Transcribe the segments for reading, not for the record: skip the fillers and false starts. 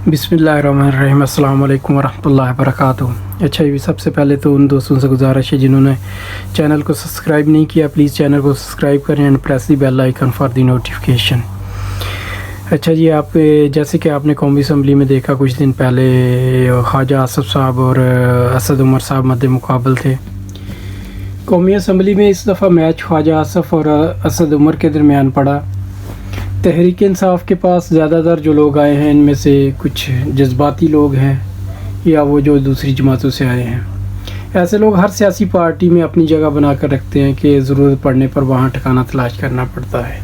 بسم اللہ الرحمن الرحیم۔ السلام علیکم ورحمۃ اللہ وبرکاتہ۔ اچھا جی، سب سے پہلے تو ان دوستوں سے گزارش ہے جنہوں نے چینل کو سبسکرائب نہیں کیا، پلیز چینل کو سبسکرائب کریں and press the bell icon for the notification. اچھا جی، جیسے کہ آپ نے قومی اسمبلی میں دیکھا کچھ دن پہلے خواجہ آصف صاحب اور اسد عمر صاحب مد مقابل تھے قومی اسمبلی میں۔ اس دفعہ میچ خواجہ آصف اور اسد عمر کے درمیان پڑا۔ تحریک انصاف کے پاس زیادہ تر جو لوگ آئے ہیں ان میں سے کچھ جذباتی لوگ ہیں یا وہ جو دوسری جماعتوں سے آئے ہیں۔ ایسے لوگ ہر سیاسی پارٹی میں اپنی جگہ بنا کر رکھتے ہیں کہ ضرورت پڑنے پر وہاں ٹھکانہ تلاش کرنا پڑتا ہے۔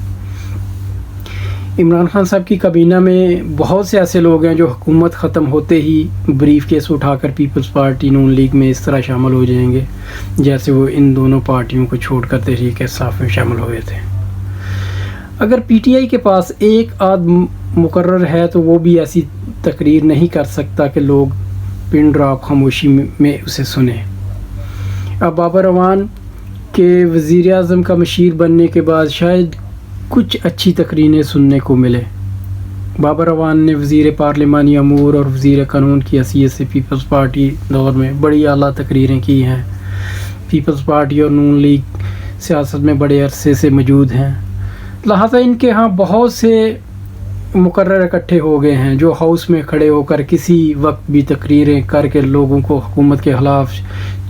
عمران خان صاحب کی کابینہ میں بہت سے ایسے لوگ ہیں جو حکومت ختم ہوتے ہی بریف کیس اٹھا کر پیپلز پارٹی نون لیگ میں اس طرح شامل ہو جائیں گے جیسے وہ ان دونوں پارٹیوں کو چھوڑ کر تحریک انصاف میں شامل ہوئے تھے۔ اگر پی ٹی آئی کے پاس ایک آدھ مقرر ہے تو وہ بھی ایسی تقریر نہیں کر سکتا کہ لوگ پن ڈراپ خاموشی میں اسے سنیں۔ اب بابر اعوان کے وزیر اعظم کا مشیر بننے کے بعد شاید کچھ اچھی تقریریں سننے کو ملے۔ بابر اعوان نے وزیر پارلیمانی امور اور وزیر قانون کی حیثیت سے پیپلز پارٹی دور میں بڑی اعلیٰ تقریریں کی ہیں۔ پیپلز پارٹی اور نون لیگ سیاست میں بڑے عرصے سے موجود ہیں، لہٰذا ان کے ہاں بہت سے مقرر اکٹھے ہو گئے ہیں جو ہاؤس میں کھڑے ہو کر کسی وقت بھی تقریریں کر کے لوگوں کو حکومت کے خلاف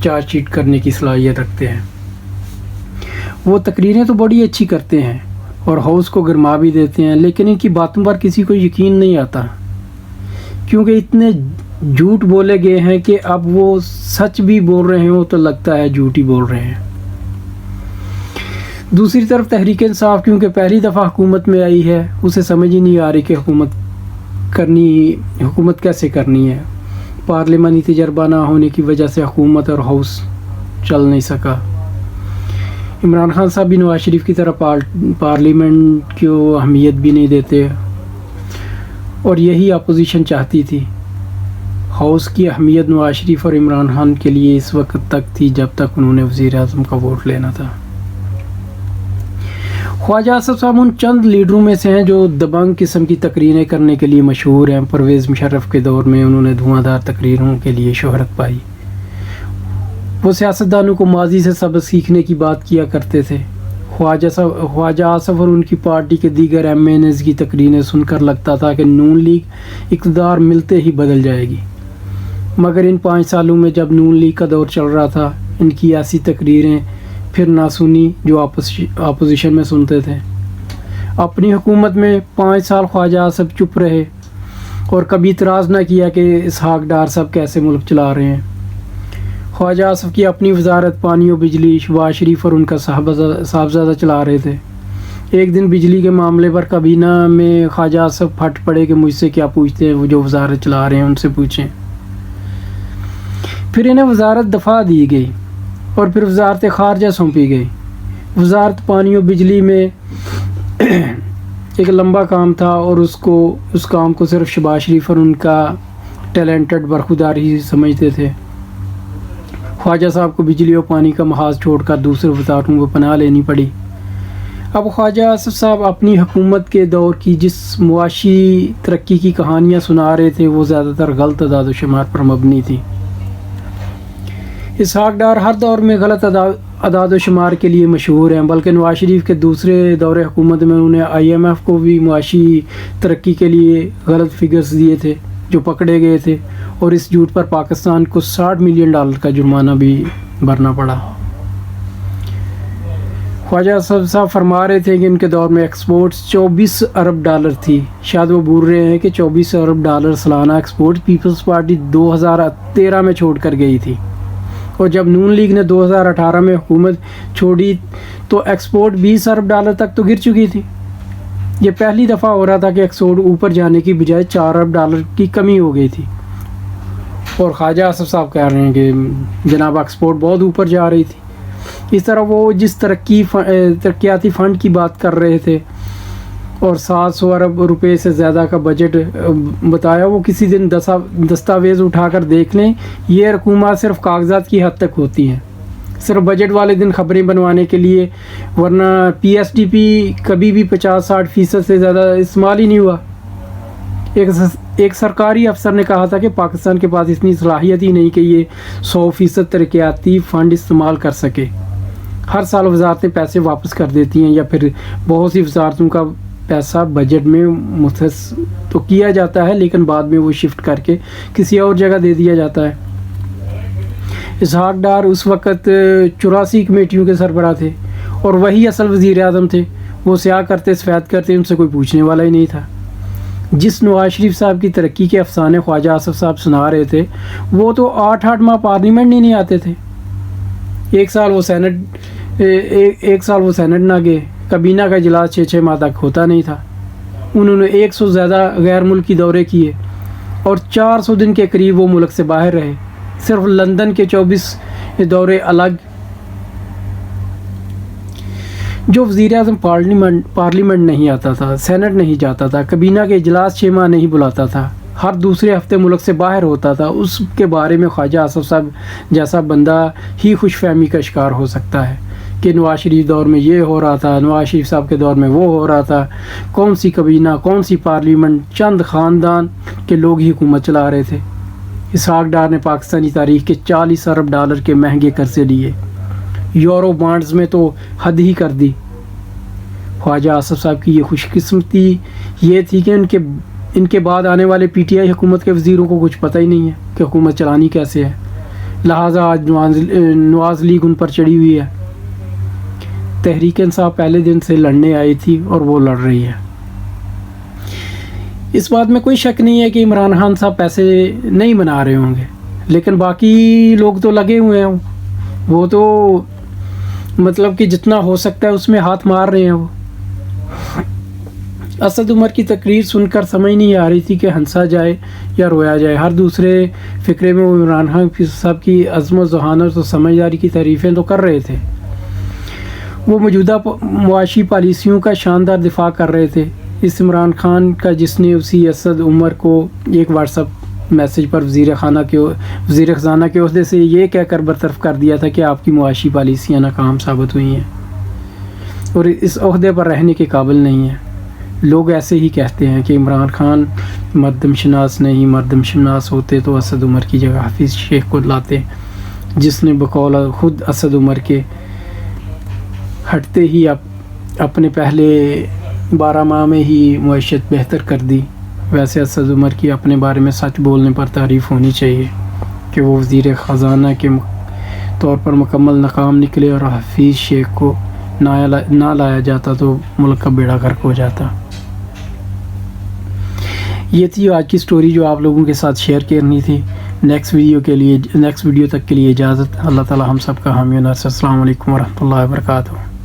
چارج شیٹ کرنے کی صلاحیت رکھتے ہیں۔ وہ تقریریں تو بڑی اچھی کرتے ہیں اور ہاؤس کو گرما بھی دیتے ہیں، لیکن ان کی باتوں پر کسی کو یقین نہیں آتا کیونکہ اتنے جھوٹ بولے گئے ہیں کہ اب وہ سچ بھی بول رہے ہوں تو لگتا ہے جھوٹ ہی بول رہے ہیں۔ دوسری طرف تحریک انصاف کیونکہ پہلی دفعہ حکومت میں آئی ہے، اسے سمجھ ہی نہیں آ رہی کہ حکومت کیسے کرنی ہے۔ پارلیمانی تجربہ نہ ہونے کی وجہ سے حکومت اور ہاؤس چل نہیں سکا۔ عمران خان صاحب بھی نواز شریف کی طرح پارلیمنٹ کو اہمیت بھی نہیں دیتے اور یہی اپوزیشن چاہتی تھی۔ ہاؤس کی اہمیت نواز شریف اور عمران خان کے لیے اس وقت تک تھی جب تک انہوں نے وزیر اعظم کا ووٹ لینا تھا۔ خواجہ آصف صاحب ان چند لیڈروں میں سے ہیں جو دبنگ قسم کی تقریریں کرنے کے لیے مشہور ہیں۔ پرویز مشرف کے دور میں انہوں نے دھواں دار تقریروں کے لیے شہرت پائی۔ وہ سیاستدانوں کو ماضی سے سبق سیکھنے کی بات کیا کرتے تھے۔ خواجہ آصف اور ان کی پارٹی کے دیگر ایم این ایز کی تقریریں سن کر لگتا تھا کہ نون لیگ اقتدار ملتے ہی بدل جائے گی، مگر ان 5 سالوں میں جب نون لیگ کا دور چل رہا تھا ان کی ایسی تقریریں پھر نہ سنی جو اپوزیشن میں سنتے تھے۔ اپنی حکومت میں 5 سال خواجہ آصف چپ رہے اور کبھی اعتراض نہ کیا کہ اسحاق ڈار صاحب کیسے ملک چلا رہے ہیں۔ خواجہ آصف کی اپنی وزارت پانی و بجلی شہباز شریف اور ان کا صاحبزادہ چلا رہے تھے۔ ایک دن بجلی کے معاملے پر کابینہ میں خواجہ آصف پھٹ پڑے کہ مجھ سے کیا پوچھتے ہیں، وہ جو وزارت چلا رہے ہیں ان سے پوچھیں۔ پھر انہیں وزارت دفاع دی گئی اور پھر وزارت خارجہ سونپی گئی۔ وزارت پانی و بجلی میں ایک لمبا کام تھا اور اس کام کو صرف شہباز شریف اور ان کا ٹیلنٹڈ برخودار ہی سمجھتے تھے۔ خواجہ صاحب کو بجلی اور پانی کا محاذ چھوڑ کر دوسرے وزارتوں کو پناہ لینی پڑی۔ اب خواجہ آصف صاحب اپنی حکومت کے دور کی جس معاشی ترقی کی کہانیاں سنا رہے تھے وہ زیادہ تر غلط اعداد و شمار پر مبنی تھی۔ اسحاق ڈار ہر دور میں غلط اعداد و شمار کے لیے مشہور ہیں، بلکہ نواز شریف کے دوسرے دور حکومت میں انہوں نے آئی ایم ایف کو بھی معاشی ترقی کے لیے غلط فگرز دیے تھے جو پکڑے گئے تھے اور اس جھوٹ پر پاکستان کو $60 ملین کا جرمانہ بھی بھرنا پڑا۔ خواجہ صاحب فرما رہے تھے کہ ان کے دور میں ایکسپورٹس $24 ارب تھی، شاید وہ بول رہے ہیں کہ $24 ارب سالانہ ایکسپورٹ پیپلز پارٹی 2013 میں چھوڑ کر گئی تھی، اور جب نون لیگ نے 2018 میں حکومت چھوڑی تو ایکسپورٹ $20 ارب تک تو گر چکی تھی۔ یہ پہلی دفعہ ہو رہا تھا کہ ایکسپورٹ اوپر جانے کی بجائے $4 ارب کی کمی ہو گئی تھی، اور خواجہ آصف صاحب کہہ رہے ہیں کہ جناب ایکسپورٹ بہت اوپر جا رہی تھی۔ اس طرح وہ جس ترقیاتی فنڈ کی بات کر رہے تھے اور 700 ارب روپے سے زیادہ کا بجٹ بتایا، وہ کسی دن دستاویز اٹھا کر دیکھ لیں، یہ رقومات صرف کاغذات کی حد تک ہوتی ہیں، صرف بجٹ والے دن خبریں بنوانے کے لیے، ورنہ پی ایس ڈی پی کبھی بھی 50-60% سے زیادہ استعمال ہی نہیں ہوا۔ ایک سرکاری افسر نے کہا تھا کہ پاکستان کے پاس اتنی صلاحیت ہی نہیں کہ یہ 100% ترقیاتی فنڈ استعمال کر سکے. ہر سال وزارتیں پیسے واپس کر دیتی ہیں، یا پھر بہت سی وزارتوں کا پیسہ بجٹ میں مختص تو کیا جاتا ہے لیکن بعد میں وہ شفٹ کر کے کسی اور جگہ دے دیا جاتا ہے. اسحاق ڈار اس وقت 84 کمیٹیوں کے سربراہ تھے اور وہی اصل وزیر اعظم تھے. وہ سیاہ کرتے سفید کرتے، ان سے کوئی پوچھنے والا ہی نہیں تھا. جس نواز شریف صاحب کی ترقی کے افسانے خواجہ آصف صاحب سنا رہے تھے، وہ تو 8 ماہ پارلیمنٹ نہیں آتے تھے. ایک سال وہ سینٹ نہ گئے. کابینہ کا اجلاس 6 ماہ تک ہوتا نہیں تھا. انہوں نے 100 سے زیادہ غیر ملکی دورے کیے اور 400 دن کے قریب وہ ملک سے باہر رہے. صرف لندن کے 24 دورے الگ. جو وزیر اعظم پارلیمنٹ نہیں آتا تھا، سینٹ نہیں جاتا تھا، کابینہ کے اجلاس 6 ماہ نہیں بلاتا تھا، ہر دوسرے ہفتے ملک سے باہر ہوتا تھا، اس کے بارے میں خواجہ آصف صاحب جیسا بندہ ہی خوش فہمی کا شکار ہو سکتا ہے کہ نواز شریف دور میں یہ ہو رہا تھا، نواز شریف صاحب کے دور میں وہ ہو رہا تھا. کون سی کابینہ، کون سی پارلیمنٹ، چند خاندان کے لوگ ہی حکومت چلا رہے تھے. اسحاق ڈار نے پاکستانی تاریخ کے 40 ارب ڈالر کے مہنگے قرضے لیے. یورو بانڈز میں تو حد ہی کر دی. خواجہ آصف صاحب کی یہ خوش قسمتی یہ تھی کہ ان کے بعد آنے والے پی ٹی آئی حکومت کے وزیروں کو کچھ پتہ ہی نہیں ہے کہ حکومت چلانی کیسے ہے، لہٰذا آج نواز لیگ ان پر چڑھی ہوئی ہے. تحریک انصاف پہلے دن سے لڑنے آئی تھی اور وہ لڑ رہی ہے. اس بات میں کوئی شک نہیں ہے کہ عمران خان صاحب پیسے نہیں بنا رہے ہوں گے، لیکن باقی لوگ تو لگے ہوئے ہیں. وہ تو مطلب کہ جتنا ہو سکتا ہے اس میں ہاتھ مار رہے ہیں. وہ اسد عمر کی تقریر سن کر سمجھ نہیں آ رہی تھی کہ ہنسا جائے یا رویا جائے. ہر دوسرے فقرے میں وہ عمران خان صاحب کی عزم و ذہانت و سمجھداری کی تعریفیں تو کر رہے تھے. وہ موجودہ معاشی پالیسیوں کا شاندار دفاع کر رہے تھے. اس عمران خان کا جس نے اسی اسد عمر کو ایک واٹس ایپ میسیج پر وزیر خزانہ کے عہدے سے یہ کہہ کر برطرف کر دیا تھا کہ آپ کی معاشی پالیسیاں ناکام ثابت ہوئی ہیں اور اس عہدے پر رہنے کے قابل نہیں ہیں. لوگ ایسے ہی کہتے ہیں کہ عمران خان مردم شناس نہیں، مردم شناس ہوتے تو اسد عمر کی جگہ حفیظ شیخ کو لاتے، جس نے بقول خود اسد عمر کے ہٹتے ہی اپنے پہلے 12 ماہ میں ہی معیشت بہتر کر دی. ویسے اسد عمر کی اپنے بارے میں سچ بولنے پر تعریف ہونی چاہیے کہ وہ وزیر خزانہ کے طور پر مکمل ناکام نکلے اور حفیظ شیخ کو نہ لایا جاتا تو ملک کا بیڑا غرق ہو جاتا. یہ تھی آج کی سٹوری جو آپ لوگوں کے ساتھ شیئر کرنی تھی. نیکسٹ ویڈیو تک کے لیے اجازت. اللہ تعالی ہم سب کا حامی و ناصر. السلام علیکم ورحمۃ اللہ وبرکاتہ.